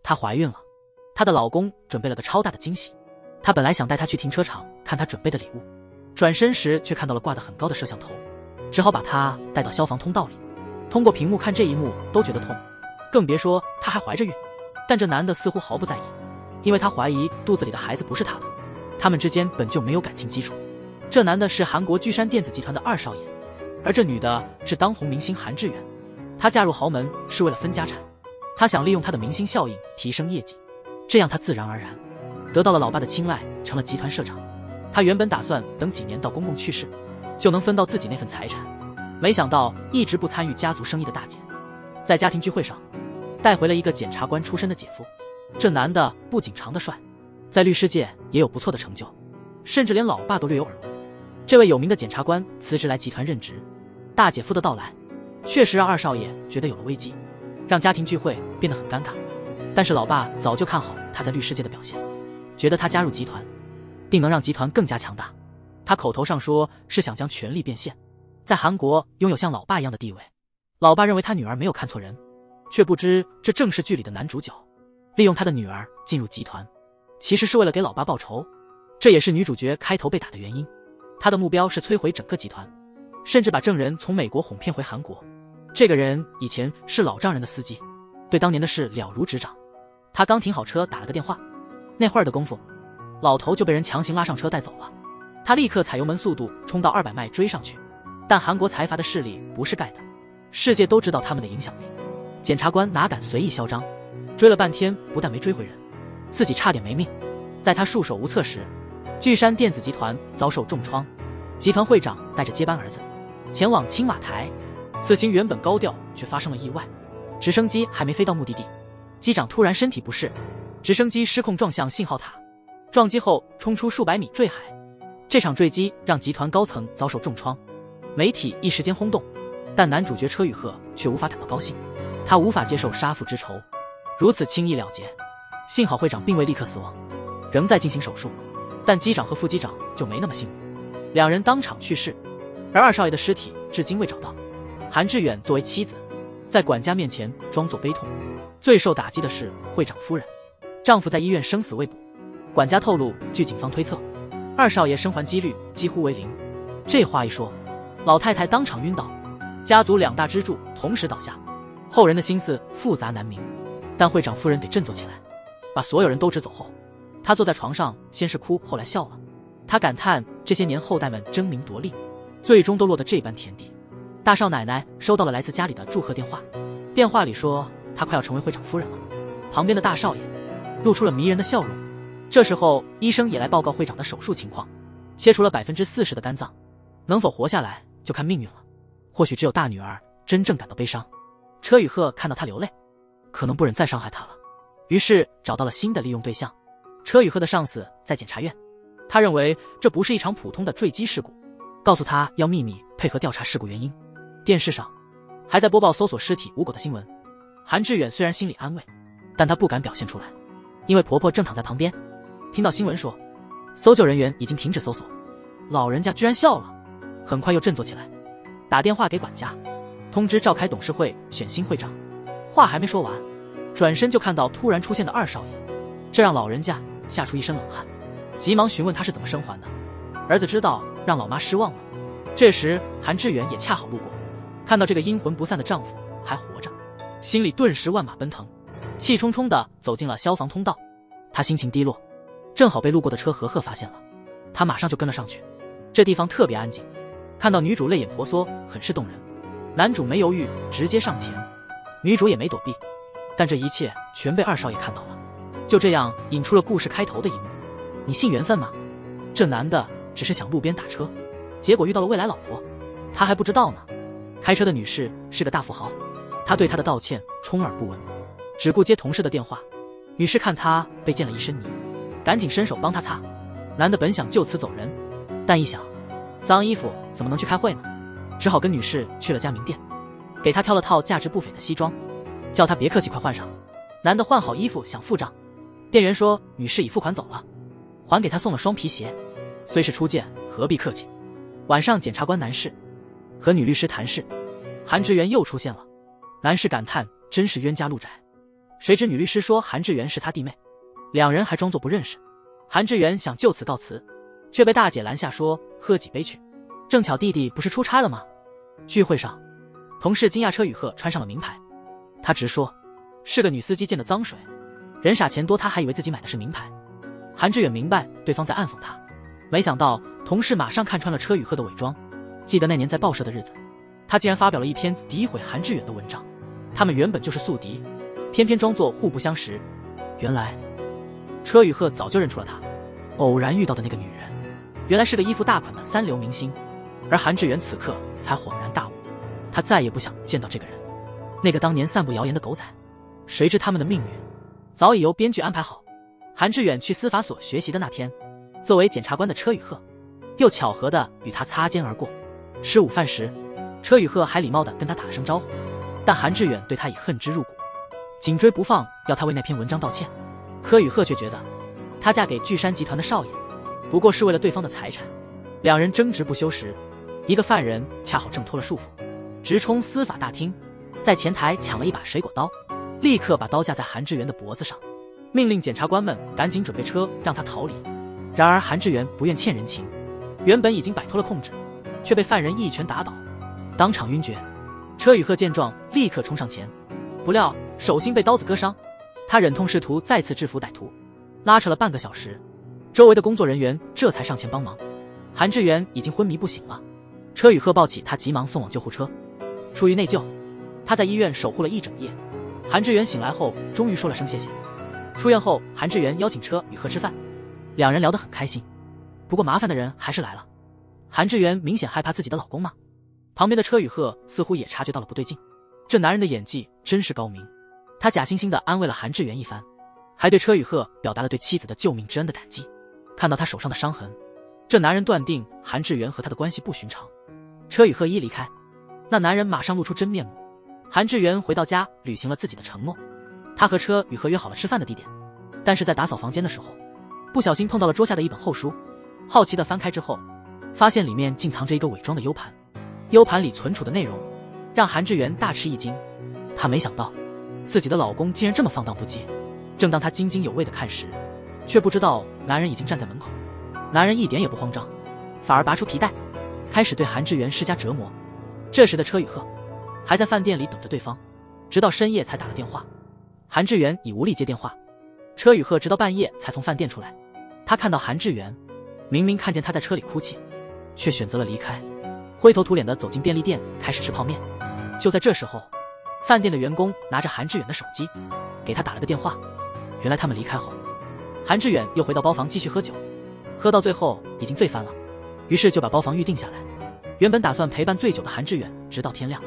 她怀孕了，她的老公准备了个超大的惊喜。她本来想带她去停车场看她准备的礼物，转身时却看到了挂得很高的摄像头，只好把她带到消防通道里。通过屏幕看这一幕都觉得痛，更别说她还怀着孕。但这男的似乎毫不在意，因为他怀疑肚子里的孩子不是他的，他们之间本就没有感情基础。这男的是韩国聚山电子集团的二少爷，而这女的是当红明星韩志远。她嫁入豪门是为了分家产，她想利用她的明星效应提升业绩，这样她自然而然得到了老爸的青睐，成了集团社长。她原本打算等几年到公公去世，就能分到自己那份财产，没想到一直不参与家族生意的大姐，在家庭聚会上带回了一个检察官出身的姐夫。这男的不仅长得帅，在律师界也有不错的成就，甚至连老爸都略有耳闻。这位有名的检察官辞职来集团任职，大姐夫的到来确实让二少爷觉得有了危机，让家庭聚会变得很尴尬。但是老爸早就看好他在律师界的表现，觉得他加入集团定能让集团更加强大。他口头上说是想将权力变现，在韩国拥有像老爸一样的地位。老爸认为他女儿没有看错人，却不知这正是剧里的男主角利用他的女儿进入集团，其实是为了给老爸报仇。这也是女主角开头被打的原因。他的目标是摧毁整个集团，甚至把证人从美国哄骗回韩国。这个人以前是老丈人的司机，对当年的事了如指掌。他刚停好车打了个电话，那会儿的功夫，老头就被人强行拉上车带走了。他立刻踩油门速度冲到200迈追上去，但韩国财阀的势力不是盖的，世界都知道他们的影响力。检察官哪敢随意嚣张，追了半天不但没追回人，自己差点没命。在他束手无策时，聚山电子集团遭受重创，集团会长带着接班儿子前往青瓦台，此行原本高调，却发生了意外。直升机还没飞到目的地，机长突然身体不适，直升机失控撞向信号塔，撞击后冲出数百米坠海。这场坠机让集团高层遭受重创，媒体一时间轰动，但男主角车宇赫却无法感到高兴。他无法接受杀父之仇如此轻易了结。幸好会长并未立刻死亡，仍在进行手术，但机长和副机长就没那么幸运，两人当场去世。而二少爷的尸体至今未找到。韩志远作为妻子，在管家面前装作悲痛。最受打击的是会长夫人，丈夫在医院生死未卜。管家透露，据警方推测，二少爷生还几率几乎为0。这话一说，老太太当场晕倒，家族2大支柱同时倒下。后人的心思复杂难明，但会长夫人得振作起来，把所有人都支走后，她坐在床上，先是哭，后来笑了。她感叹这些年后代们争名夺利，最终都落得这般田地。大少奶奶收到了来自家里的祝贺电话，电话里说她快要成为会长夫人了。旁边的大少爷露出了迷人的笑容。这时候医生也来报告会长的手术情况，切除了40%的肝脏，能否活下来就看命运了。或许只有大女儿真正感到悲伤。车宇赫看到他流泪，可能不忍再伤害他了，于是找到了新的利用对象。车宇赫的上司在检察院，他认为这不是一场普通的坠机事故，告诉他要秘密配合调查事故原因。电视上还在播报搜索尸体无果的新闻。韩志远虽然心里安慰，但他不敢表现出来，因为婆婆正躺在旁边，听到新闻说搜救人员已经停止搜索，老人家居然笑了，很快又振作起来，打电话给管家通知召开董事会选新会长。话还没说完，转身就看到突然出现的二少爷，这让老人家吓出一身冷汗，急忙询问他是怎么生还的。儿子知道让老妈失望了。这时韩志远也恰好路过，看到这个阴魂不散的丈夫还活着，心里顿时万马奔腾，气冲冲地走进了消防通道。他心情低落，正好被路过的车和赫发现了，他马上就跟了上去。这地方特别安静，看到女主泪眼婆娑，很是动人。男主没犹豫，直接上前，女主也没躲避，但这一切全被二少爷看到了。就这样引出了故事开头的一幕。你信缘分吗？这男的只是想路边打车，结果遇到了未来老婆，他还不知道呢。开车的女士是个大富豪，他对她的道歉充耳不闻，只顾接同事的电话。女士看他被溅了一身泥，赶紧伸手帮他擦。男的本想就此走人，但一想脏衣服怎么能去开会呢，只好跟女士去了家名店，给她挑了套价值不菲的西装，叫她别客气，快换上。男的换好衣服想付账，店员说女士已付款走了，还给他送了双皮鞋。虽是初见，何必客气。晚上检察官男士和女律师谈事，韩志源又出现了。男士感叹真是冤家路窄，谁知女律师说韩志源是她弟妹，两人还装作不认识。韩志源想就此告辞，却被大姐拦下说喝几杯去，正巧弟弟不是出差了吗？聚会上，同事惊讶车宇鹤穿上了名牌，他直说是个女司机溅的脏水，人傻钱多，他还以为自己买的是名牌。韩志远明白对方在暗讽他，没想到同事马上看穿了车宇鹤的伪装。记得那年在报社的日子，他竟然发表了一篇诋毁韩志远的文章，他们原本就是宿敌，偏偏装作互不相识。原来车宇鹤早就认出了他偶然遇到的那个女人，原来是个衣服大款的三流明星。而韩志远此刻才恍然大悟，他再也不想见到这个人，那个当年散布谣言的狗仔。谁知他们的命运早已由编剧安排好。韩志远去司法所学习的那天，作为检察官的车宇鹤又巧合地与他擦肩而过。吃午饭时，车宇鹤还礼貌地跟他打了声招呼，但韩志远对他已恨之入骨，紧追不放，要他为那篇文章道歉。柯宇鹤却觉得他嫁给巨山集团的少爷不过是为了对方的财产。两人争执不休时，一个犯人恰好挣脱了束缚，直冲司法大厅，在前台抢了一把水果刀，立刻把刀架在韩志源的脖子上，命令检察官们赶紧准备车让他逃离。然而韩志源不愿欠人情，原本已经摆脱了控制，却被犯人一拳打倒，当场晕厥。车宇鹤见状立刻冲上前，不料手心被刀子割伤，他忍痛试图再次制服歹徒，拉扯了半个小时，周围的工作人员这才上前帮忙。韩志源已经昏迷不醒了，车宇鹤抱起他急忙送往救护车。出于内疚，他在医院守护了一整夜。韩志源醒来后终于说了声谢谢。出院后，韩志源邀请车宇鹤吃饭，两人聊得很开心。不过麻烦的人还是来了，韩志源明显害怕自己的老公嘛。旁边的车宇鹤似乎也察觉到了不对劲，这男人的演技真是高明。他假惺惺地安慰了韩志源一番，还对车宇鹤表达了对妻子的救命之恩的感激。看到他手上的伤痕，这男人断定韩志源和他的关系不寻常。车宇鹤一离开，那男人马上露出真面目。韩志源回到家履行了自己的承诺，他和车宇鹤约好了吃饭的地点，但是在打扫房间的时候不小心碰到了桌下的一本厚书，好奇地翻开之后，发现里面竟藏着一个伪装的 U 盘。U 盘里存储的内容让韩志源大吃一惊，他没想到自己的老公竟然这么放荡不羁。正当他津津有味地看时，却不知道男人已经站在门口。男人一点也不慌张，反而拔出皮带开始对韩志源施加折磨。这时的车宇鹤还在饭店里等着对方，直到深夜才打了电话。韩志源已无力接电话，车宇鹤直到半夜才从饭店出来。他看到韩志源，明明看见他在车里哭泣，却选择了离开，灰头土脸地走进便利店开始吃泡面。就在这时候，饭店的员工拿着韩志远的手机给他打了个电话。原来他们离开后，韩志远又回到包房继续喝酒，喝到最后已经醉翻了，于是就把包房预定下来。原本打算陪伴醉酒的韩志远直到天亮，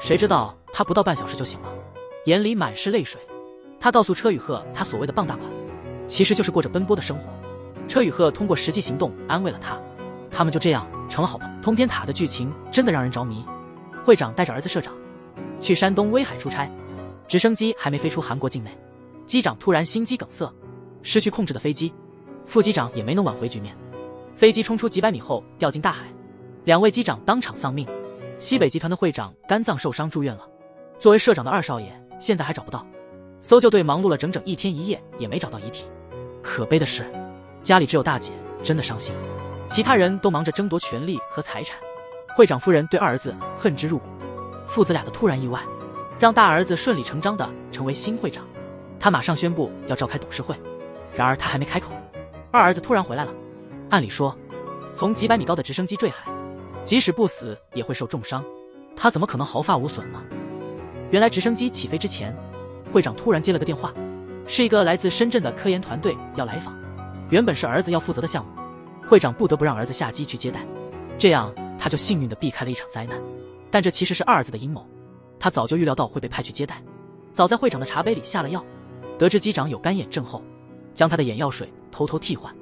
谁知道他不到半小时就醒了，眼里满是泪水。他告诉车宇鹤，他所谓的傍大款其实就是过着奔波的生活。车宇鹤通过实际行动安慰了他，他们就这样成了好朋友。通天塔的剧情真的让人着迷。会长带着儿子社长去山东威海出差，直升机还没飞出韩国境内，机长突然心肌梗塞，失去控制的飞机，副机长也没能挽回局面，飞机冲出几百米后掉进大海，两位机长当场丧命。西北集团的会长肝脏受伤住院了，作为社长的二少爷现在还找不到，搜救队忙碌了整整1天1夜也没找到遗体。可悲的是，家里只有大姐真的伤心，其他人都忙着争夺权力和财产。会长夫人对二儿子恨之入骨，父子俩的突然意外让大儿子顺理成章地成为新会长，他马上宣布要召开董事会。然而他还没开口，二儿子突然回来了。按理说，从几百米高的直升机坠海，即使不死也会受重伤，他怎么可能毫发无损呢？原来直升机起飞之前，会长突然接了个电话，是一个来自深圳的科研团队要来访，原本是儿子要负责的项目，会长不得不让儿子下机去接待，这样他就幸运地避开了一场灾难。但这其实是二儿子的阴谋，他早就预料到会被派去接待，早在会长的茶杯里下了药，得知机长有干眼症后，将他的眼药水偷偷替换，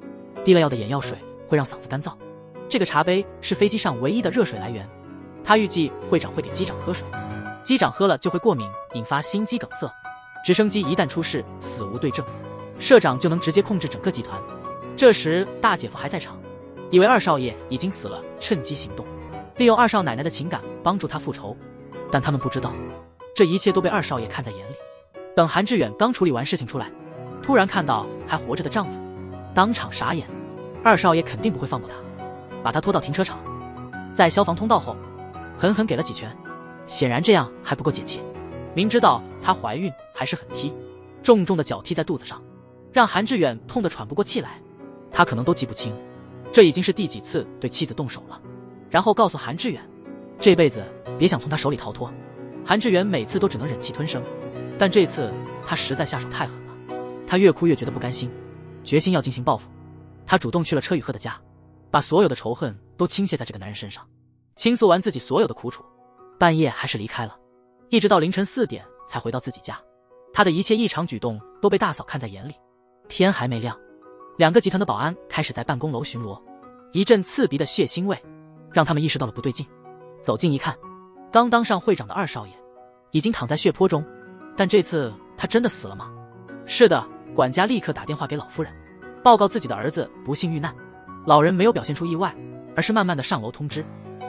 滴了药的眼药水会让嗓子干燥，这个茶杯是飞机上唯一的热水来源，他预计会长会给机长喝水，机长喝了就会过敏，引发心肌梗塞，直升机一旦出事死无对证，社长就能直接控制整个集团。这时大姐夫还在场，以为二少爷已经死了，趁机行动，利用二少奶奶的情感帮助他复仇，但他们不知道，这一切都被二少爷看在眼里。等韩志远刚处理完事情出来，突然看到还活着的丈夫，当场傻眼。二少爷肯定不会放过他，把他拖到停车场，在消防通道后狠狠给了几拳，显然这样还不够解气。明知道她怀孕还是狠踢，重重的脚踢在肚子上，让韩志远痛得喘不过气来。他可能都记不清这已经是第几次对妻子动手了，然后告诉韩志远这辈子别想从他手里逃脱。韩志远每次都只能忍气吞声，但这次他实在下手太狠了。他越哭越觉得不甘心，决心要进行报复。他主动去了车宇赫的家，把所有的仇恨都倾泻在这个男人身上，倾诉完自己所有的苦楚，半夜还是离开了，一直到凌晨4点才回到自己家。他的一切异常举动都被大嫂看在眼里。天还没亮，2个集团的保安开始在办公楼巡逻，一阵刺鼻的血腥味让他们意识到了不对劲。走近一看，刚当上会长的二少爷已经躺在血泊中，但这次他真的死了吗？是的，管家立刻打电话给老夫人，报告自己的儿子不幸遇难。老人没有表现出意外，而是慢慢的上楼通知。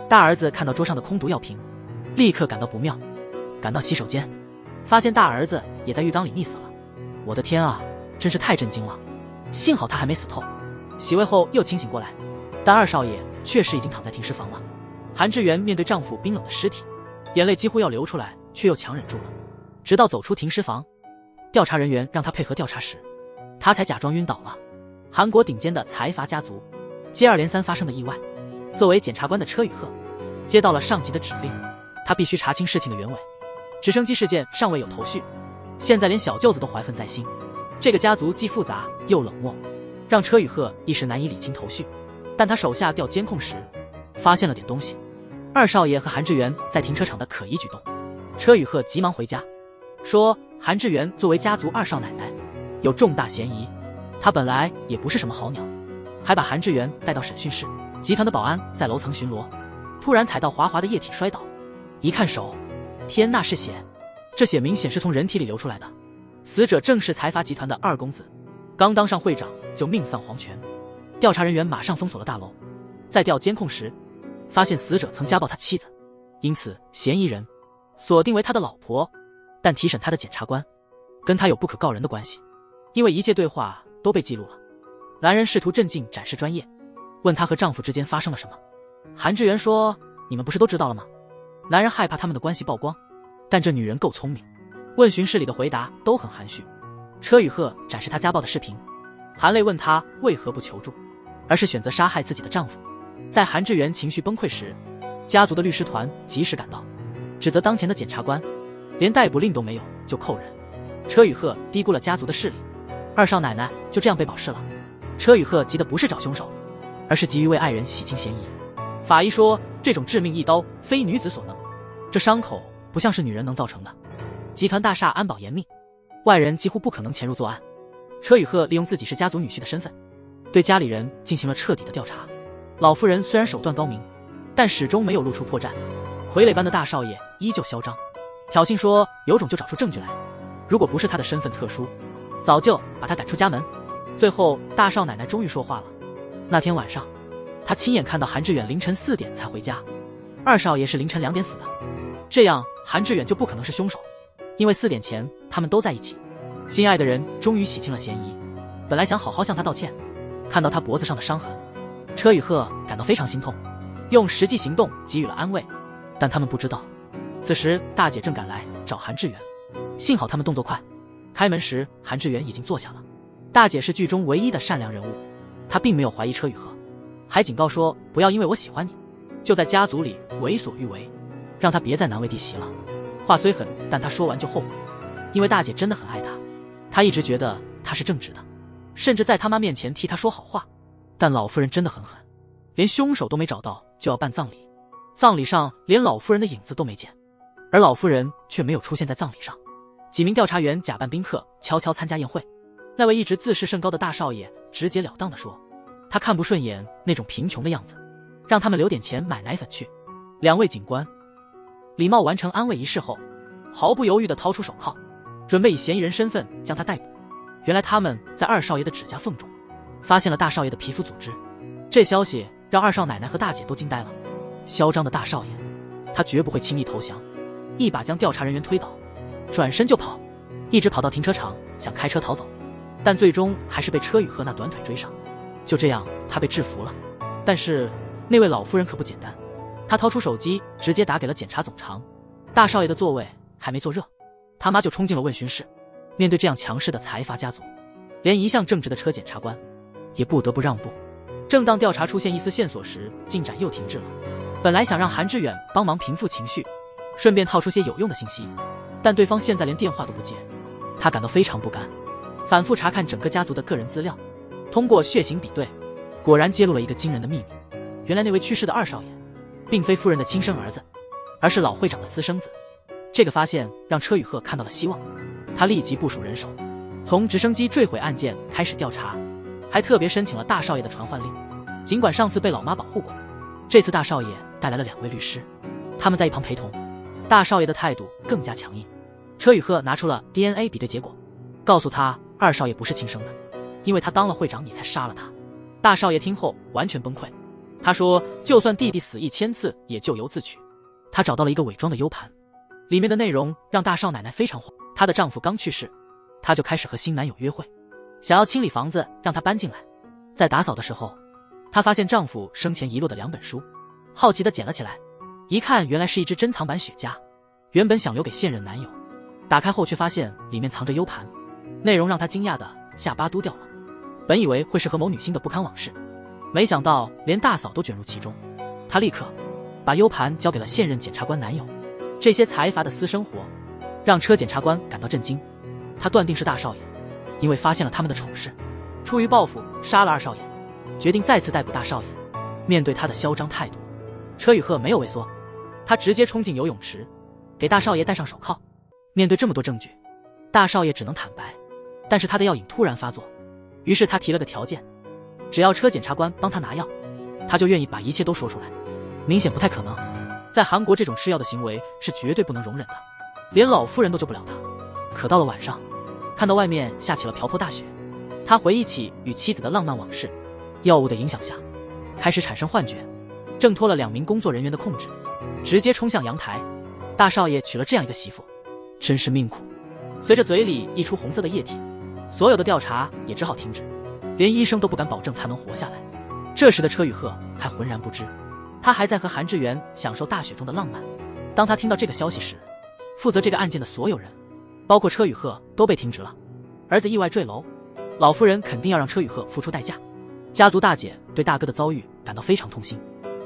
大儿子看到桌上的空毒药瓶，立刻感到不妙，赶到洗手间，发现大儿子也在浴缸里溺死了。我的天啊，真是太震惊了！幸好他还没死透。洗胃后又清醒过来，但二少爷确实已经躺在停尸房了。韩志源面对丈夫冰冷的尸体，眼泪几乎要流出来，却又强忍住了。直到走出停尸房，调查人员让他配合调查时，他才假装晕倒了。韩国顶尖的财阀家族接二连三发生的意外，作为检察官的车宇赫接到了上级的指令，他必须查清事情的原委。直升机事件尚未有头绪，现在连小舅子都怀恨在心，这个家族既复杂又冷漠，让车宇赫一时难以理清头绪。但他手下调监控时发现了点东西，二少爷和韩志源在停车场的可疑举动。车宇赫急忙回家，说韩志源作为家族二少奶奶有重大嫌疑，他本来也不是什么好鸟，还把韩志源带到审讯室。集团的保安在楼层巡逻，突然踩到滑滑的液体摔倒，一看手，天呐，是血！这血明显是从人体里流出来的，死者正是财阀集团的二公子，刚当上会长就命丧黄泉。调查人员马上封锁了大楼，在调监控时发现死者曾家暴他妻子，因此嫌疑人锁定为他的老婆，但提审他的检察官跟他有不可告人的关系，因为一切对话都被记录了。男人试图镇静展示专业，问她和丈夫之间发生了什么。韩志源说，你们不是都知道了吗？男人害怕他们的关系曝光，但这女人够聪明，问询室里的回答都很含蓄。车宇赫展示他家暴的视频，含泪问他为何不求助，而是选择杀害自己的丈夫。在韩志源情绪崩溃时，家族的律师团及时赶到，指责当前的检察官连逮捕令都没有就扣人。车宇赫低估了家族的势力，二少奶奶就这样被保释了。车宇赫急的不是找凶手，而是急于为爱人洗清嫌疑。法医说，这种致命一刀非女子所能，这伤口不像是女人能造成的。集团大厦安保严密，外人几乎不可能潜入作案。车宇赫利用自己是家族女婿的身份，对家里人进行了彻底的调查。老夫人虽然手段高明，但始终没有露出破绽。傀儡般的大少爷依旧嚣张，挑衅说有种就找出证据来，如果不是他的身份特殊，早就把他赶出家门。最后大少奶奶终于说话了，那天晚上她亲眼看到韩志远凌晨4点才回家，二少爷是凌晨2点死的，这样韩志远就不可能是凶手，因为4点前他们都在一起。心爱的人终于洗清了嫌疑，本来想好好向他道歉，看到他脖子上的伤痕，车宇赫感到非常心痛，用实际行动给予了安慰。但他们不知道，此时大姐正赶来找韩志远，幸好他们动作快，开门时韩志远已经坐下了。大姐是剧中唯一的善良人物，她并没有怀疑车宇赫，还警告说不要因为我喜欢你就在家族里为所欲为，让他别再难为弟媳了。话虽狠，但他说完就后悔，因为大姐真的很爱他，他一直觉得他是正直的，甚至在他妈面前替他说好话。但老夫人真的很狠，连凶手都没找到就要办葬礼，葬礼上连老夫人的影子都没见，而老夫人却没有出现在葬礼上。几名调查员假扮宾客悄悄参加宴会，那位一直自视甚高的大少爷直截了当地说，他看不顺眼那种贫穷的样子，让他们留点钱买奶粉去。2位警官礼貌完成安慰仪式后，毫不犹豫地掏出手铐，准备以嫌疑人身份将他逮捕。原来他们在二少爷的指甲缝中发现了大少爷的皮肤组织，这消息让二少奶奶和大姐都惊呆了。嚣张的大少爷，他绝不会轻易投降，一把将调查人员推倒，转身就跑。一直跑到停车场想开车逃走，但最终还是被车宇鹤那短腿追上。就这样，他被制服了。但是那位老夫人可不简单，她掏出手机直接打给了检察总长。大少爷的座位还没坐热，他妈就冲进了问询室。面对这样强势的财阀家族，连一向正直的车检察官也不得不让步。正当调查出现一丝线索时，进展又停滞了。本来想让韩志远帮忙平复情绪，顺便套出些有用的信息，但对方现在连电话都不接，他感到非常不甘，反复查看整个家族的个人资料，通过血型比对，果然揭露了一个惊人的秘密。原来那位去世的二少爷并非夫人的亲生儿子，而是老会长的私生子。这个发现让车宇鹤看到了希望，他立即部署人手，从直升机坠毁案件开始调查，还特别申请了大少爷的传唤令。尽管上次被老妈保护过，这次大少爷带来了2位律师，他们在一旁陪同。大少爷的态度更加强硬。车宇鹤拿出了 DNA 比对结果，告诉他二少爷不是亲生的，因为他当了会长你才杀了他。大少爷听后完全崩溃，他说就算弟弟死1000次也咎由自取。他找到了一个伪装的 U 盘，里面的内容让大少奶奶非常慌。她的丈夫刚去世，她就开始和新男友约会，想要清理房子让他搬进来。在打扫的时候，她发现丈夫生前遗落的2本书，好奇地捡了起来，一看原来是一支珍藏版雪茄，原本想留给现任男友，打开后却发现里面藏着 U 盘，内容让她惊讶的下巴嘟掉了。本以为会是和某女星的不堪往事，没想到连大嫂都卷入其中。她立刻把 U 盘交给了现任检察官男友。这些财阀的私生活让车检察官感到震惊，他断定是大少爷，因为发现了他们的丑事，出于报复杀了二少爷，决定再次逮捕大少爷。面对他的嚣张态度，车宇鹤没有畏缩，他直接冲进游泳池，给大少爷戴上手铐。面对这么多证据，大少爷只能坦白，但是他的药瘾突然发作，于是他提了个条件，只要车检察官帮他拿药，他就愿意把一切都说出来。明显不太可能，在韩国这种吃药的行为是绝对不能容忍的，连老夫人都救不了他。可到了晚上，看到外面下起了瓢泼大雪，他回忆起与妻子的浪漫往事，药物的影响下开始产生幻觉，挣脱了2名工作人员的控制，直接冲向阳台。大少爷娶了这样一个媳妇，真是命苦。随着嘴里溢出红色的液体，所有的调查也只好停止，连医生都不敢保证他能活下来。这时的车宇鹤还浑然不知，他还在和韩志源享受大雪中的浪漫。当他听到这个消息时，负责这个案件的所有人，包括车宇鹤都被停职了。儿子意外坠楼，老夫人肯定要让车宇鹤付出代价。家族大姐对大哥的遭遇感到非常痛心，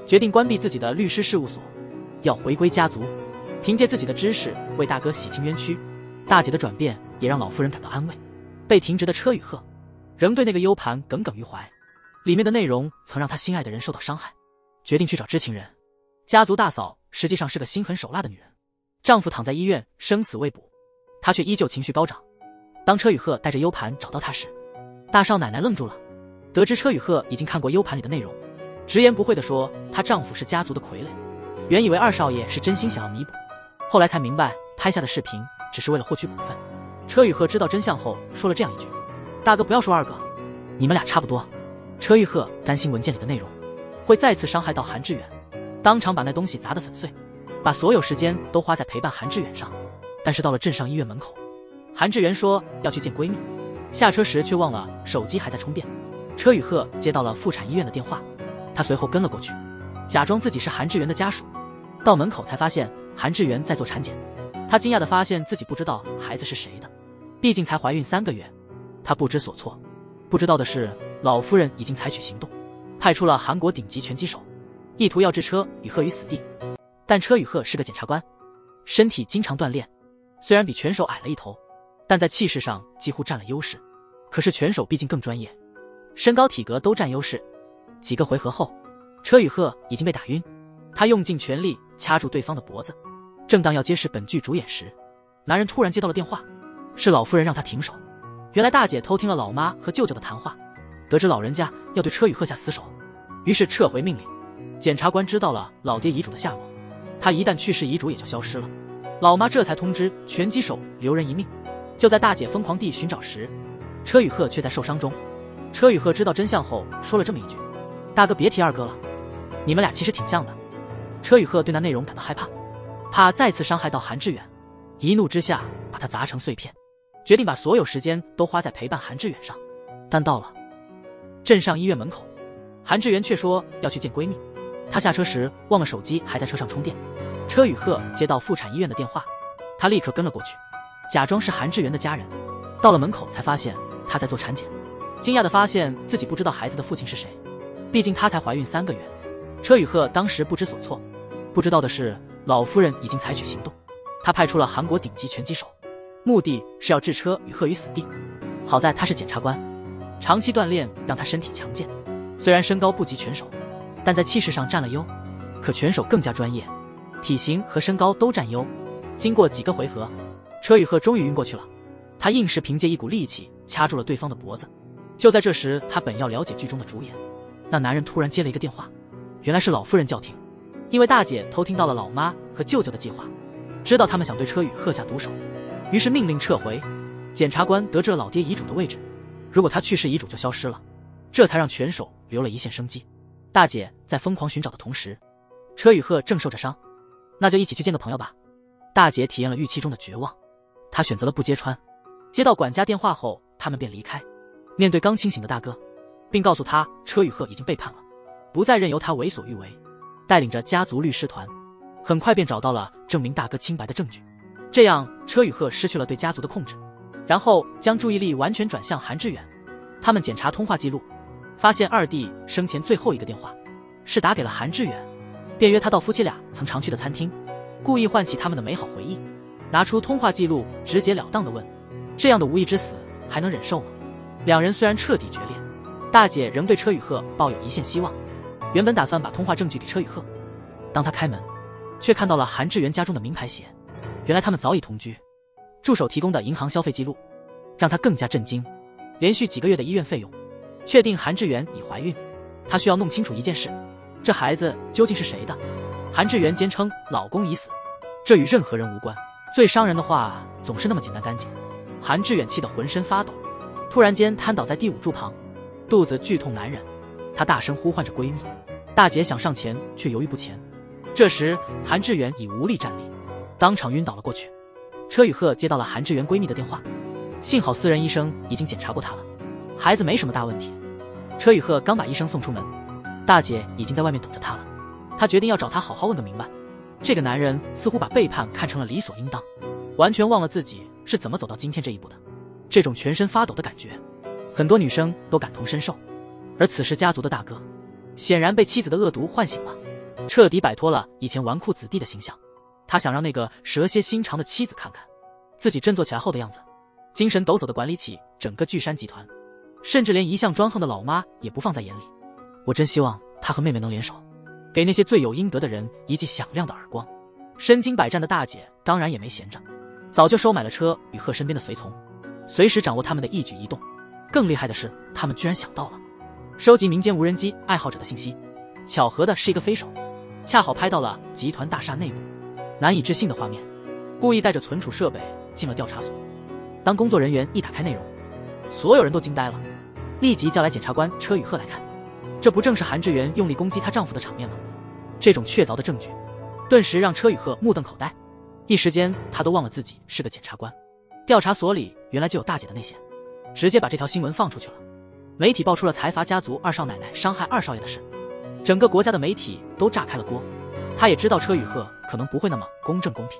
决定关闭自己的律师事务所，要回归家族，凭借自己的知识为大哥洗清冤屈。大姐的转变也让老夫人感到安慰。被停职的车宇鹤仍对那个 U 盘耿耿于怀，里面的内容曾让他心爱的人受到伤害，决定去找知情人。家族大嫂实际上是个心狠手辣的女人，丈夫躺在医院生死未卜，她却依旧情绪高涨。当车宇鹤带着 U 盘找到她时，大少奶奶愣住了，得知车宇鹤已经看过 U 盘里的内容，直言不讳地说她丈夫是家族的傀儡。原以为二少爷是真心想要弥补，后来才明白拍下的视频只是为了获取股份。车宇鹤知道真相后说了这样一句：大哥不要说二哥，你们俩差不多。车宇鹤担心文件里的内容会再次伤害到韩志远，当场把那东西砸得粉碎，把所有时间都花在陪伴韩志远上。但是到了镇上医院门口，韩志远说要去见闺蜜，下车时却忘了手机还在充电。车宇鹤接到了妇产医院的电话，他随后跟了过去，假装自己是韩志远的家属。到门口才发现韩志远在做产检，他惊讶地发现自己不知道孩子是谁的，毕竟才怀孕3个月。他不知所措，不知道的是老夫人已经采取行动，派出了韩国顶级拳击手，意图要置车宇鹤于死地。但车宇鹤是个检察官，身体经常锻炼，虽然比拳手矮了一头，但在气势上几乎占了优势。可是拳手毕竟更专业，身高体格都占优势。几个回合后，车宇鹤已经被打晕，他用尽全力掐住对方的脖子。正当要揭示本剧主演时，男人突然接到了电话，是老夫人让他停手。原来大姐偷听了老妈和舅舅的谈话，得知老人家要对车宇鹤下死手，于是撤回命令。检察官知道了老爹遗嘱的下落，他一旦去世，遗嘱也就消失了。老妈这才通知拳击手留人一命。就在大姐疯狂地寻找时，车宇鹤却在受伤中。车宇鹤知道真相后说了这么一句：大哥别提二哥了，你们俩其实挺像的。车宇鹤对那内容感到害怕，怕再次伤害到韩志远，一怒之下把他砸成碎片。决定把所有时间都花在陪伴韩志远上。但到了镇上医院门口，韩志远却说要去见闺蜜。她下车时忘了手机还在车上充电。车宇赫接到妇产医院的电话，他立刻跟了过去，假装是韩志远的家人。到了门口才发现他在做产检，惊讶地发现自己不知道孩子的父亲是谁，毕竟她才怀孕3个月。车宇赫当时不知所措，不知道的是老夫人已经采取行动，她派出了韩国顶级拳击手，目的是要置车宇赫于死地。好在他是检察官，长期锻炼让他身体强健，虽然身高不及拳手，但在气势上占了优。可拳手更加专业，体型和身高都占优。经过几个回合，车宇赫终于晕过去了。他硬是凭借一股力气掐住了对方的脖子。就在这时，他本要了解剧中的主演，那男人突然接了一个电话，原来是老夫人叫停。因为大姐偷听到了老妈和舅舅的计划，知道他们想对车宇赫下毒手，于是命令撤回。检察官得知了老爹遗嘱的位置，如果他去世，遗嘱就消失了，这才让拳手留了一线生机。大姐在疯狂寻找的同时，车宇赫正受着伤，那就一起去见个朋友吧。大姐体验了预期中的绝望，她选择了不揭穿。接到管家电话后，他们便离开，面对刚清醒的大哥，并告诉他车宇赫已经背叛了，不再任由他为所欲为。带领着家族律师团，很快便找到了证明大哥清白的证据。这样车宇赫失去了对家族的控制，然后将注意力完全转向韩志远。他们检查通话记录，发现二弟生前最后一个电话是打给了韩志远，便约他到夫妻俩曾常去的餐厅，故意唤起他们的美好回忆。拿出通话记录，直截了当地问，这样的无意之死还能忍受吗？两人虽然彻底决裂，大姐仍对车宇赫抱有一线希望，原本打算把通话证据给车宇赫。当他开门，却看到了韩志远家中的名牌鞋，原来他们早已同居。助手提供的银行消费记录让他更加震惊，连续几个月的医院费用，确定韩志远已怀孕。他需要弄清楚一件事，这孩子究竟是谁的？韩志远坚称老公已死，这与任何人无关，最伤人的话总是那么简单干净。韩志远气得浑身发抖，突然间瘫倒在第5柱旁，肚子剧痛难忍。他大声呼唤着闺蜜，大姐想上前却犹豫不前。这时韩志远已无力站立，当场晕倒了过去。车宇赫接到了韩志远闺蜜的电话，幸好私人医生已经检查过他了，孩子没什么大问题。车宇赫刚把医生送出门，大姐已经在外面等着他了。他决定要找他好好问个明白。这个男人似乎把背叛看成了理所应当，完全忘了自己是怎么走到今天这一步的。这种全身发抖的感觉，很多女生都感同身受。而此时家族的大哥显然被妻子的恶毒唤醒了，彻底摆脱了以前纨绔子弟的形象。他想让那个蛇蝎心肠的妻子看看自己振作起来后的样子，精神抖擞地管理起整个巨山集团，甚至连一向专横的老妈也不放在眼里。我真希望他和妹妹能联手，给那些罪有应得的人一记响亮的耳光。身经百战的大姐当然也没闲着，早就收买了车宇赫身边的随从，随时掌握他们的一举一动。更厉害的是，他们居然想到了收集民间无人机爱好者的信息。巧合的是，一个飞手恰好拍到了集团大厦内部难以置信的画面，故意带着存储设备进了调查所。当工作人员一打开内容，所有人都惊呆了，立即叫来检察官车宇赫来看。这不正是韩志远用力攻击她丈夫的场面吗？这种确凿的证据顿时让车宇赫目瞪口呆，一时间他都忘了自己是个检察官。调查所里原来就有大姐的内线，直接把这条新闻放出去了。媒体爆出了财阀家族二少奶奶伤害二少爷的事，整个国家的媒体都炸开了锅。他也知道车宇赫可能不会那么公正公平，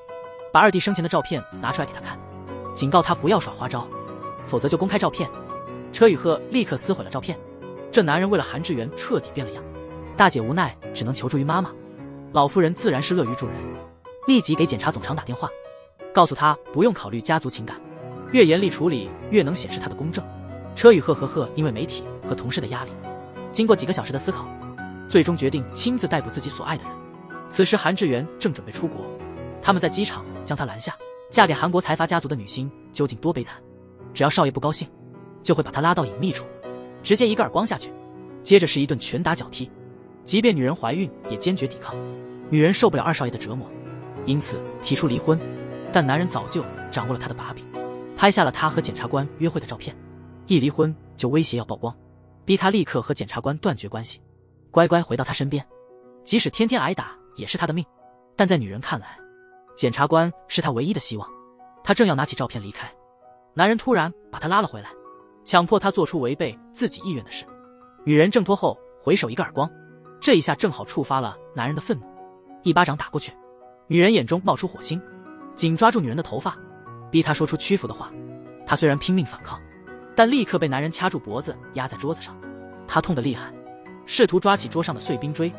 把二弟生前的照片拿出来给他看，警告他不要耍花招，否则就公开照片。车宇赫立刻撕毁了照片。这男人为了韩志远彻底变了样，大姐无奈只能求助于妈妈。老夫人自然是乐于助人，立即给检察总长打电话，告诉他不用考虑家族情感，越严厉处理越能显示他的公正。车宇赫因为媒体和同事的压力，经过几个小时的思考，最终决定亲自逮捕自己所爱的人。此时韩志远正准备出国，他们在机场将他拦下。嫁给韩国财阀家族的女星究竟多悲惨，只要少爷不高兴，就会把他拉到隐秘处，直接一个耳光下去，接着是一顿拳打脚踢。即便女人怀孕也坚决抵抗，女人受不了二少爷的折磨，因此提出离婚。但男人早就掌握了他的把柄，拍下了他和检察官约会的照片，一离婚就威胁要曝光，逼他立刻和检察官断绝关系，乖乖回到他身边，即使天天挨打也是他的命。但在女人看来，检察官是他唯一的希望。他正要拿起照片离开，男人突然把她拉了回来，强迫她做出违背自己意愿的事。女人挣脱后回手一个耳光，这一下正好触发了男人的愤怒，一巴掌打过去。女人眼中冒出火星，紧抓住女人的头发，逼她说出屈服的话。她虽然拼命反抗，但立刻被男人掐住脖子压在桌子上。她痛得厉害，试图抓起桌上的碎冰锥，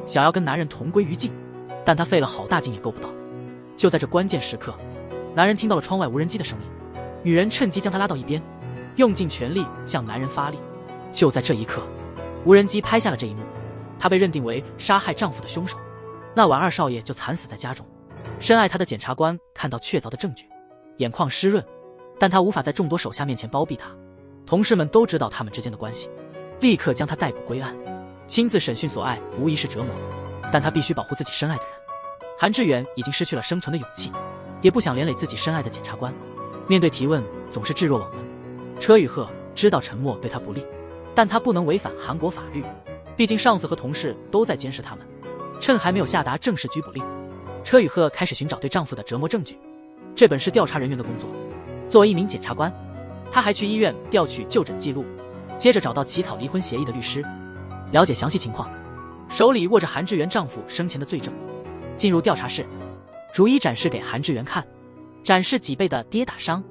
想要跟男人同归于尽，但她费了好大劲也够不到。就在这关键时刻，男人听到了窗外无人机的声音，女人趁机将他拉到一边，用尽全力向男人发力。就在这一刻，无人机拍下了这一幕，他被认定为杀害丈夫的凶手。那晚二少爷就惨死在家中，深爱他的检察官看到确凿的证据，眼眶湿润，但他无法在众多手下面前包庇他。同事们都知道他们之间的关系，立刻将他逮捕归案，亲自审讯所爱无疑是折磨，但他必须保护自己深爱的人。韩志远已经失去了生存的勇气，也不想连累自己深爱的检察官，面对提问总是置若罔闻。车宇鹤知道沉默对他不利，但他不能违反韩国法律，毕竟上司和同事都在监视他们。趁还没有下达正式拘捕令，车宇鹤开始寻找对丈夫的折磨证据，这本是调查人员的工作。作为一名检察官，他还去医院调取就诊记录，接着找到起草离婚协议的律师，了解详细情况，手里握着韩志源丈夫生前的罪证。进入调查室，逐一展示给韩志源看，展示脊背的跌打伤，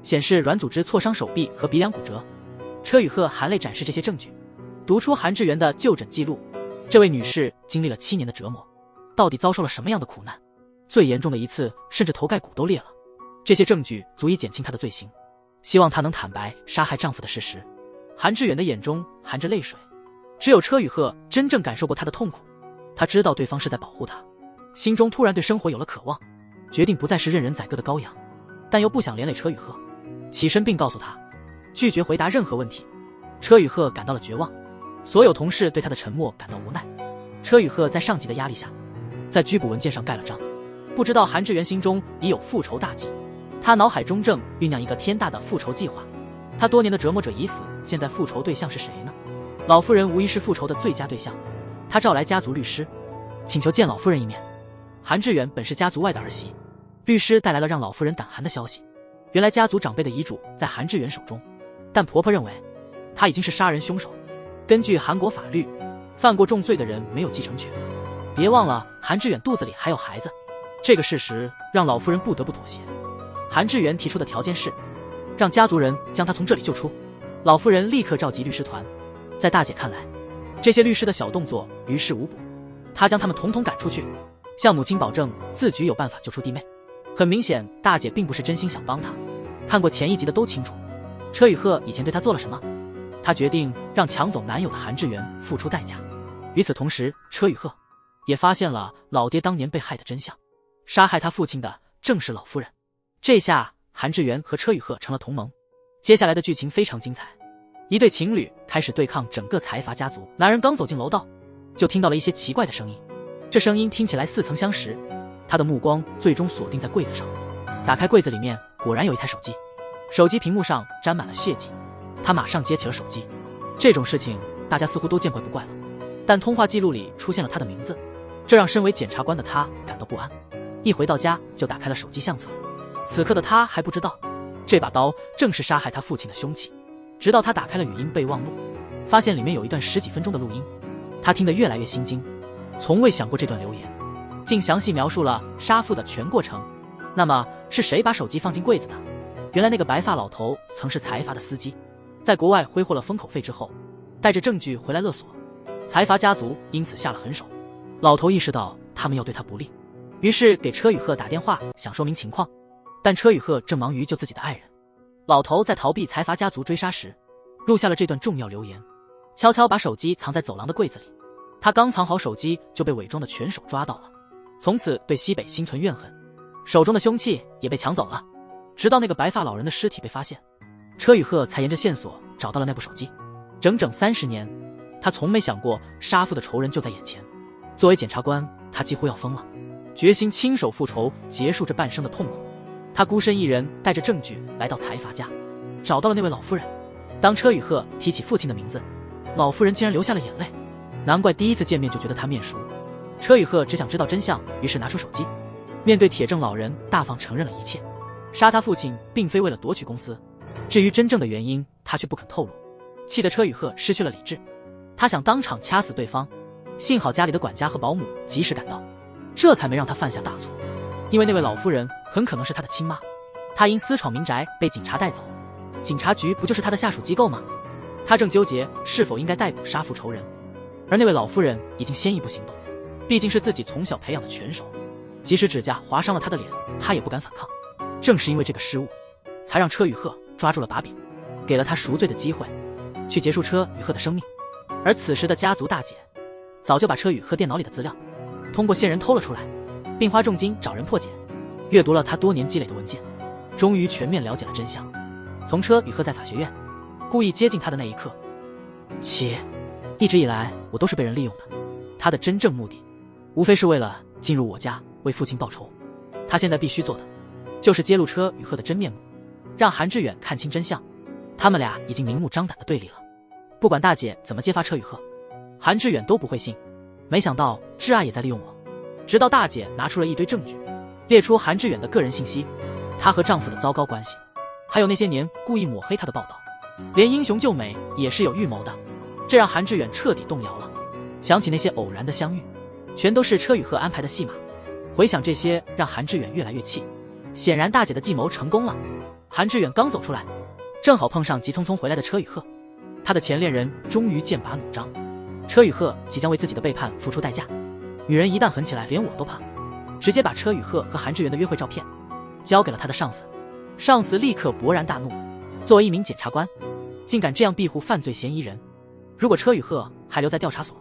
显示软组织挫伤手臂和鼻梁骨折。车宇鹤含泪展示这些证据，读出韩志源的就诊记录。这位女士经历了7年的折磨，到底遭受了什么样的苦难？最严重的一次，甚至头盖骨都裂了。这些证据足以减轻她的罪行，希望她能坦白杀害丈夫的事实。韩志远的眼中含着泪水，只有车宇鹤真正感受过他的痛苦。他知道对方是在保护他，心中突然对生活有了渴望，决定不再是任人宰割的羔羊，但又不想连累车宇鹤，起身并告诉他，拒绝回答任何问题。车宇鹤感到了绝望，所有同事对他的沉默感到无奈。车宇鹤在上级的压力下，在拘捕文件上盖了章。不知道韩志源心中已有复仇大计，他脑海中正酝酿一个天大的复仇计划。他多年的折磨者已死，现在复仇对象是谁呢？老夫人无疑是复仇的最佳对象。他召来家族律师，请求见老夫人一面。韩志远本是家族外的儿媳，律师带来了让老夫人胆寒的消息。原来家族长辈的遗嘱在韩志远手中，但婆婆认为他已经是杀人凶手。根据韩国法律，犯过重罪的人没有继承权。别忘了韩志远肚子里还有孩子，这个事实让老夫人不得不妥协。韩志远提出的条件是让家族人将他从这里救出。老夫人立刻召集律师团，在大姐看来，这些律师的小动作于事无补，她将他们统统赶出去，向母亲保证自己有办法救出弟妹。很明显，大姐并不是真心想帮她，看过前一集的都清楚车宇鹤以前对她做了什么。她决定让抢走男友的韩志源付出代价。与此同时，车宇鹤也发现了老爹当年被害的真相，杀害他父亲的正是老夫人。这下韩志源和车宇鹤成了同盟。接下来的剧情非常精彩，一对情侣开始对抗整个财阀家族。男人刚走进楼道，就听到了一些奇怪的声音，这声音听起来似曾相识。他的目光最终锁定在柜子上，打开柜子，里面果然有一台手机，手机屏幕上沾满了血迹。他马上接起了手机，这种事情大家似乎都见怪不怪了，但通话记录里出现了他的名字，这让身为检察官的他感到不安。一回到家就打开了手机相册，此刻的他还不知道这把刀正是杀害他父亲的凶器。直到他打开了语音备忘录，发现里面有一段10几分钟的录音，他听得越来越心惊，从未想过这段留言竟详细描述了杀父的全过程。那么是谁把手机放进柜子的？原来那个白发老头曾是财阀的司机，在国外挥霍了封口费之后，带着证据回来勒索，财阀家族因此下了狠手。老头意识到他们要对他不利，于是给车宇鹤打电话想说明情况，但车宇鹤正忙于救自己的爱人。老头在逃避财阀家族追杀时，录下了这段重要留言，悄悄把手机藏在走廊的柜子里。他刚藏好手机，就被伪装的拳手抓到了，从此对西北心存怨恨，手中的凶器也被抢走了。直到那个白发老人的尸体被发现，车宇鹤才沿着线索找到了那部手机。整整30年，他从没想过杀父的仇人就在眼前。作为检察官，他几乎要疯了，决心亲手复仇，结束这半生的痛苦。他孤身一人带着证据来到财阀家，找到了那位老夫人。当车宇鹤提起父亲的名字，老夫人竟然流下了眼泪，难怪第一次见面就觉得他面熟。车宇鹤只想知道真相，于是拿出手机，面对铁证老人大方承认了一切。杀他父亲并非为了夺取公司，至于真正的原因，他却不肯透露，气得车宇鹤失去了理智。他想当场掐死对方，幸好家里的管家和保姆及时赶到，这才没让他犯下大错。因为那位老夫人很可能是他的亲妈，他因私闯民宅被警察带走，警察局不就是他的下属机构吗？他正纠结是否应该逮捕杀父仇人，而那位老夫人已经先一步行动，毕竟是自己从小培养的拳手，即使指甲划伤了他的脸，他也不敢反抗。正是因为这个失误，才让车宇鹤抓住了把柄，给了他赎罪的机会，去结束车宇鹤的生命。而此时的家族大姐早就把车宇鹤电脑里的资料通过线人偷了出来，并花重金找人破解，阅读了他多年积累的文件，终于全面了解了真相。从车宇鹤在法学院故意接近他的那一刻起，一直以来我都是被人利用的，他的真正目的无非是为了进入我家为父亲报仇。他现在必须做的就是揭露车宇鹤的真面目，让韩志远看清真相。他们俩已经明目张胆的对立了，不管大姐怎么揭发车宇鹤，韩志远都不会信。没想到挚爱也在利用我，直到大姐拿出了一堆证据，列出韩志远的个人信息，她和丈夫的糟糕关系，还有那些年故意抹黑她的报道，连英雄救美也是有预谋的。这让韩志远彻底动摇了，想起那些偶然的相遇，全都是车宇鹤安排的戏码。回想这些，让韩志远越来越气。显然大姐的计谋成功了。韩志远刚走出来，正好碰上急匆匆回来的车宇鹤，他的前恋人终于剑拔弩张，车宇鹤即将为自己的背叛付出代价。女人一旦狠起来，连我都怕，直接把车宇鹤和韩志远的约会照片交给了他的上司。上司立刻勃然大怒，作为一名检察官，竟敢这样庇护犯罪嫌疑人。如果车宇鹤还留在调查所，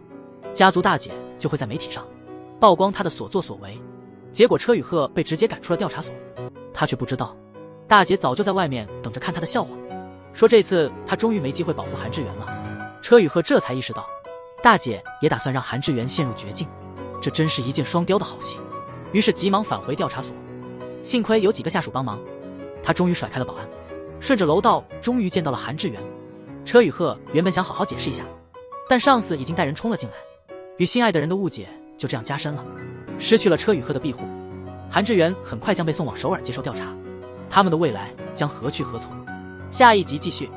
家族大姐就会在媒体上曝光他的所作所为。结果车宇鹤被直接赶出了调查所，他却不知道大姐早就在外面等着看他的笑话，说这次他终于没机会保护韩志远了。车宇鹤这才意识到，大姐也打算让韩志远陷入绝境，这真是一箭双雕的好戏。于是急忙返回调查所，幸亏有几个下属帮忙，他终于甩开了保安，顺着楼道终于见到了韩志远。车宇鹤原本想好好解释一下，但上司已经带人冲了进来，与心爱的人的误解就这样加深了。失去了车宇鹤的庇护，韩志远很快将被送往首尔接受调查，他们的未来将何去何从？下一集继续。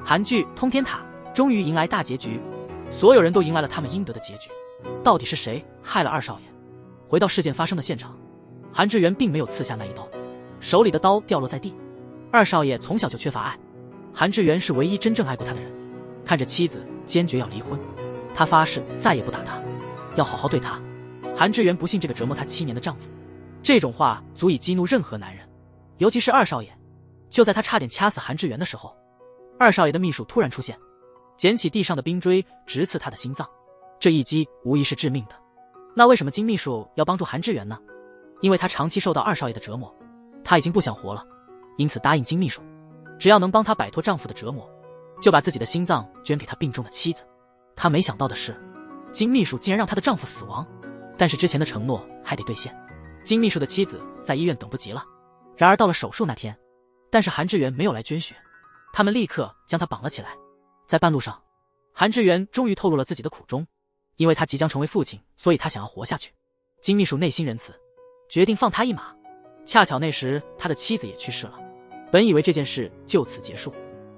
韩剧《通天塔》终于迎来大结局，所有人都迎来了他们应得的结局。到底是谁害了二少爷？回到事件发生的现场，韩志远并没有刺下那一刀，手里的刀掉落在地。二少爷从小就缺乏爱，韩志远是唯一真正爱过他的人。看着妻子坚决要离婚，他发誓再也不打他，要好好对他。韩志远不信这个折磨他7年的丈夫，这种话足以激怒任何男人，尤其是二少爷。就在他差点掐死韩志远的时候，二少爷的秘书突然出现，捡起地上的冰锥直刺他的心脏，这一击无疑是致命的。那为什么金秘书要帮助韩志远呢？因为他长期受到二少爷的折磨，他已经不想活了，因此答应金秘书，只要能帮他摆脱丈夫的折磨，就把自己的心脏捐给他病重的妻子。他没想到的是，金秘书竟然让她的丈夫死亡，但是之前的承诺还得兑现。金秘书的妻子在医院等不及了，然而到了手术那天，但是韩志远没有来捐血，他们立刻将他绑了起来。在半路上，韩志远终于透露了自己的苦衷，因为他即将成为父亲，所以他想要活下去。金秘书内心仁慈，决定放他一马。恰巧那时他的妻子也去世了，本以为这件事就此结束，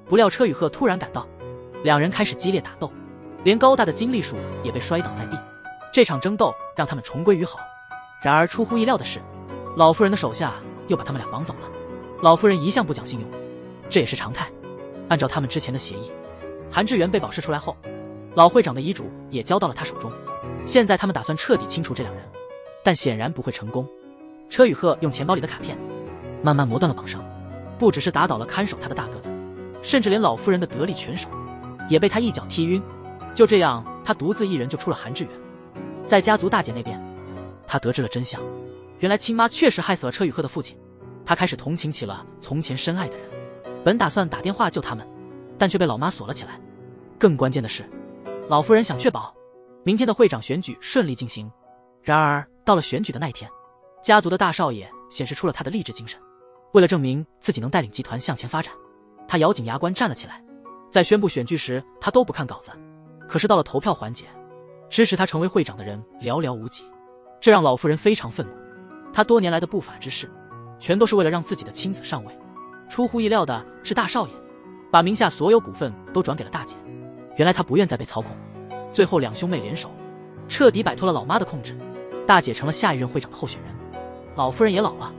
不料车宇鹤突然赶到，两人开始激烈打斗，连高大的金栗鼠也被摔倒在地。这场争斗让他们重归于好。然而出乎意料的是，老夫人的手下又把他们俩绑走了。老夫人一向不讲信用，这也是常态。按照他们之前的协议，韩志远被保释出来后，老会长的遗嘱也交到了他手中。现在他们打算彻底清除这两人，但显然不会成功。车宇鹤用钱包里的卡片慢慢磨断了绑绳，不只是打倒了看守他的大个子，甚至连老夫人的得力拳手也被他一脚踢晕。就这样，他独自一人救出了韩志远。在家族大姐那边，他得知了真相，原来亲妈确实害死了车宇鹤的父亲。他开始同情起了从前深爱的人，本打算打电话救他们，但却被老妈锁了起来。更关键的是，老夫人想确保明天的会长选举顺利进行。然而到了选举的那一天，家族的大少爷显示出了他的励志精神。为了证明自己能带领集团向前发展，他咬紧牙关站了起来。在宣布选举时，他都不看稿子，可是到了投票环节，支持他成为会长的人寥寥无几，这让老夫人非常愤怒。他多年来的不法之事，全都是为了让自己的亲子上位。出乎意料的是，大少爷把名下所有股份都转给了大姐。原来他不愿再被操控，最后两兄妹联手，彻底摆脱了老妈的控制。大姐成了下一任会长的候选人，老夫人也老了，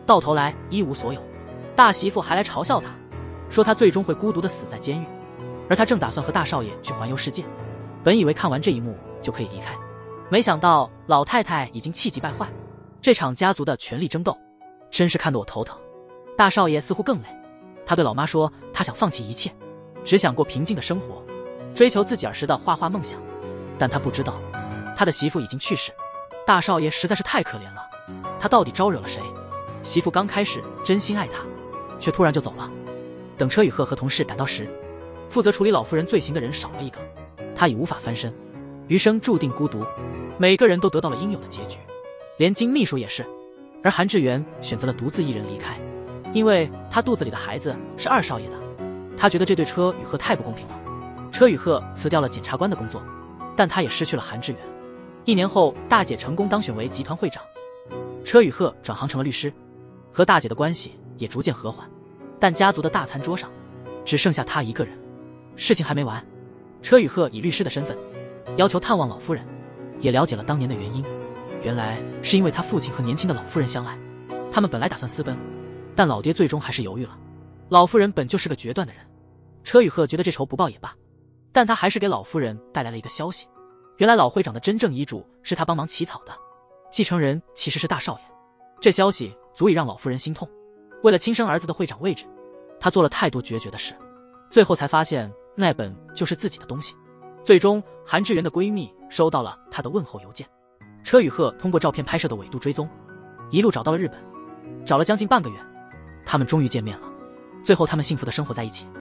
到头来一无所有。大媳妇还来嘲笑他，说他最终会孤独地死在监狱，而他正打算和大少爷去环游世界。本以为看完这一幕就可以离开，没想到老太太已经气急败坏。这场家族的权力争斗真是看得我头疼。大少爷似乎更累，他对老妈说他想放弃一切，只想过平静的生活，追求自己儿时的画画梦想。但他不知道他的媳妇已经去世。大少爷实在是太可怜了，他到底招惹了谁？媳妇刚开始真心爱他，却突然就走了。等车宇鹤和同事赶到时，负责处理老夫人罪行的人少了一个，他已无法翻身，余生注定孤独。每个人都得到了应有的结局，连金秘书也是。而韩志源选择了独自一人离开，因为他肚子里的孩子是二少爷的，他觉得这对车宇鹤太不公平了。车宇鹤辞掉了检察官的工作，但他也失去了韩志源。1年后，大姐成功当选为集团会长，车宇鹤转行成了律师，和大姐的关系也逐渐和缓。但家族的大餐桌上只剩下他一个人。事情还没完，车宇鹤以律师的身份要求探望老夫人，也了解了当年的原因。原来是因为他父亲和年轻的老夫人相爱，他们本来打算私奔，但老爹最终还是犹豫了。老夫人本就是个决断的人，车宇鹤觉得这仇不报也罢，但他还是给老夫人带来了一个消息。原来老会长的真正遗嘱是他帮忙起草的，继承人其实是大少爷。这消息足以让老夫人心痛。为了亲生儿子的会长位置，他做了太多决绝的事，最后才发现那本就是自己的东西。最终，韩志源的闺蜜收到了他的问候邮件。车宇鹤通过照片拍摄的纬度追踪，一路找到了日本，找了将近半个月，他们终于见面了。最后他们幸福的生活在一起。